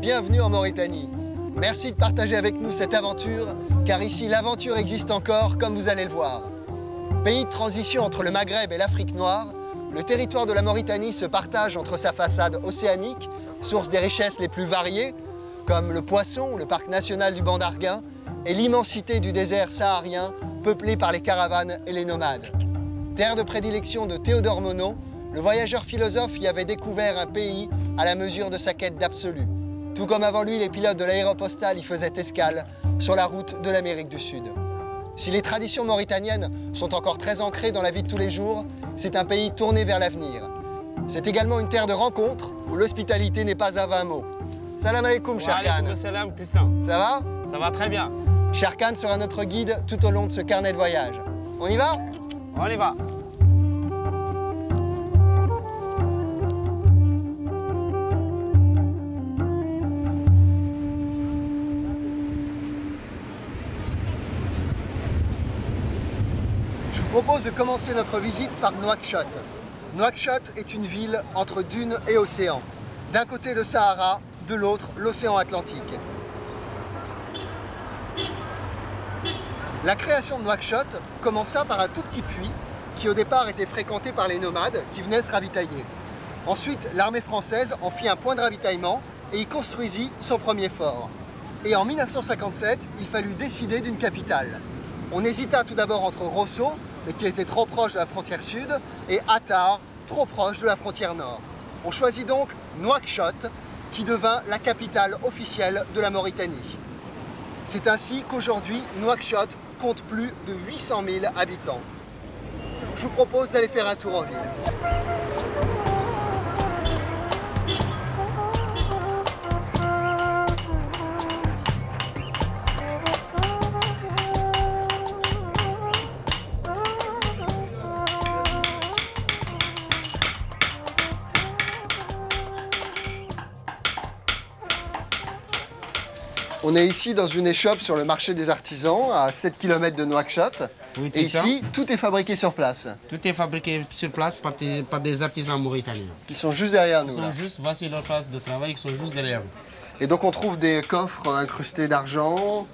bienvenue en Mauritanie. Merci de partager avec nous cette aventure, car ici l'aventure existe encore, comme vous allez le voir. Pays de transition entre le Maghreb et l'Afrique noire, le territoire de la Mauritanie se partage entre sa façade océanique, source des richesses les plus variées, comme le poisson, le parc national du banc d'Arguin, et l'immensité du désert saharien, peuplé par les caravanes et les nomades. Terre de prédilection de Théodore Monod, le voyageur philosophe y avait découvert un pays à la mesure de sa quête d'absolu. Tout comme avant lui, les pilotes de l'aéropostale y faisaient escale sur la route de l'Amérique du Sud. Si les traditions mauritaniennes sont encore très ancrées dans la vie de tous les jours, c'est un pays tourné vers l'avenir. C'est également une terre de rencontres où l'hospitalité n'est pas à 20 mots. Salam alaikum, Cher Khan. Salam, Tristan. Ça va? Ça va très bien. Cher Khan sera notre guide tout au long de ce carnet de voyage. On y va? On y va. Je vous propose de commencer notre visite par Nouakchott. Nouakchott est une ville entre dunes et océan. D'un côté le Sahara, de l'autre l'océan Atlantique. La création de Nouakchott commença par un tout petit puits qui au départ était fréquenté par les nomades qui venaient se ravitailler. Ensuite, l'armée française en fit un point de ravitaillement et y construisit son premier fort. Et en 1957, il fallut décider d'une capitale. On hésita tout d'abord entre Rosso, mais qui était trop proche de la frontière sud, et Attar, trop proche de la frontière nord. On choisit donc Nouakchott, qui devint la capitale officielle de la Mauritanie. C'est ainsi qu'aujourd'hui, Nouakchott compte plus de 800 000 habitants. Je vous propose d'aller faire un tour en ville. On est ici dans une échoppe sur le marché des artisans, à 7 km de Nouakchott. Oui, Et ici, tout est fabriqué sur place. tout est fabriqué sur place par des artisans mauritaniens. Qui sont juste derrière Ils nous. sont Là. juste, voici leur place de travail, ils sont juste derrière nous. Et donc on trouve des coffres incrustés d'argent.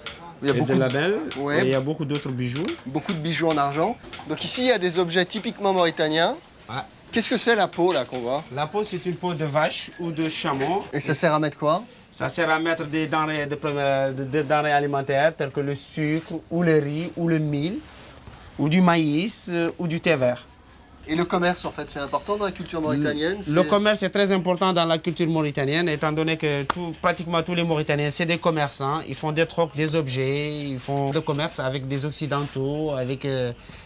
Il y a Et beaucoup de labels, Ouais. et il y a beaucoup d'autres bijoux. beaucoup de bijoux en argent. Donc ici, il y a des objets typiquement mauritaniens. Ouais. Qu'est-ce que c'est la peau là qu'on voit? La peau, c'est une peau de vache ou de chameau. Et ça sert à mettre quoi? Ça sert à mettre des denrées, des denrées alimentaires telles que le sucre, ou le riz, ou le mil, ou du maïs, ou du thé vert. Et le commerce, en fait, c'est important dans la culture mauritanienne? Le commerce est très important dans la culture mauritanienne, étant donné que pratiquement tous les Mauritaniens, c'est des commerçants. Ils font des trocs, des objets, ils font du commerce avec des Occidentaux, avec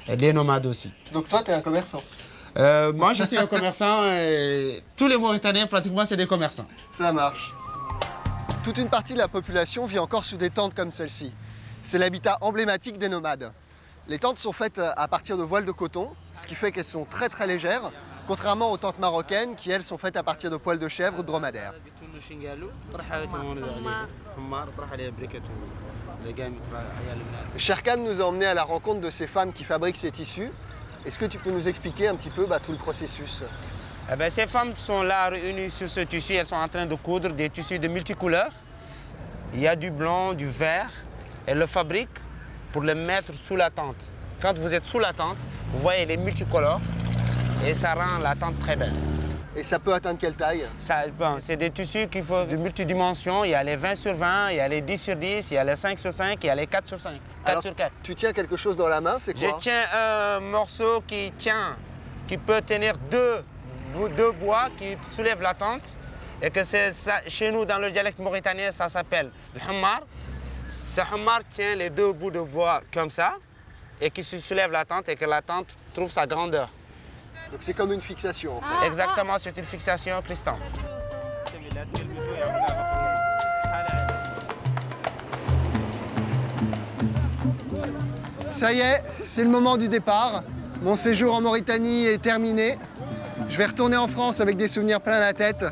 des nomades aussi. Donc toi, tu es un commerçant? Moi, je suis un commerçant. Et tous les Mauritaniens, pratiquement, c'est des commerçants. Ça marche. Toute une partie de la population vit encore sous des tentes comme celle-ci. C'est l'habitat emblématique des nomades. Les tentes sont faites à partir de voiles de coton, ce qui fait qu'elles sont très très légères, contrairement aux tentes marocaines qui, elles, sont faites à partir de poils de chèvre ou de dromadaire. Cher Khan nous a emmenés à la rencontre de ces femmes qui fabriquent ces tissus. Est-ce que tu peux nous expliquer un petit peu tout le processus? Eh ben, ces femmes sont là réunies sur ce tissu. Elles sont en train de coudre des tissus de multicouleurs. Il y a du blanc, du vert. Elles le fabriquent pour le mettre sous la tente. Quand vous êtes sous la tente, vous voyez les multicolores et ça rend la tente très belle. Et ça peut atteindre quelle taille? C'est des tissus qui font de multidimensions. Il y a les 20 sur 20, il y a les 10 sur 10, il y a les 5 sur 5, il y a les 4 sur 5, 4 Alors, sur 4. Tu tiens quelque chose dans la main, c'est quoi? Je tiens un morceau qui peut tenir deux bois qui soulèvent la tente. Et que ça, chez nous, dans le dialecte mauritanien, ça s'appelle le hammar. Ce hammar tient les deux bouts de bois comme ça et qui se soulève la tente et que la tente trouve sa grandeur. Donc c'est comme une fixation en fait. Exactement, c'est une fixation, Tristan. Ça y est, c'est le moment du départ. Mon séjour en Mauritanie est terminé. Je vais retourner en France avec des souvenirs plein la tête.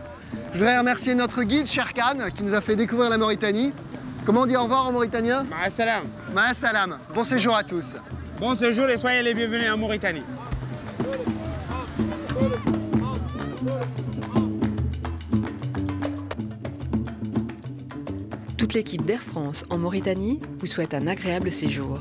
Je voudrais remercier notre guide, Cher Khan, qui nous a fait découvrir la Mauritanie. Comment on dit au revoir en mauritanien? Ma'assalam. Ma'assalam. Bon séjour à tous. Bon séjour et soyez les bienvenus en Mauritanie. Toute l'équipe d'Air France en Mauritanie vous souhaite un agréable séjour.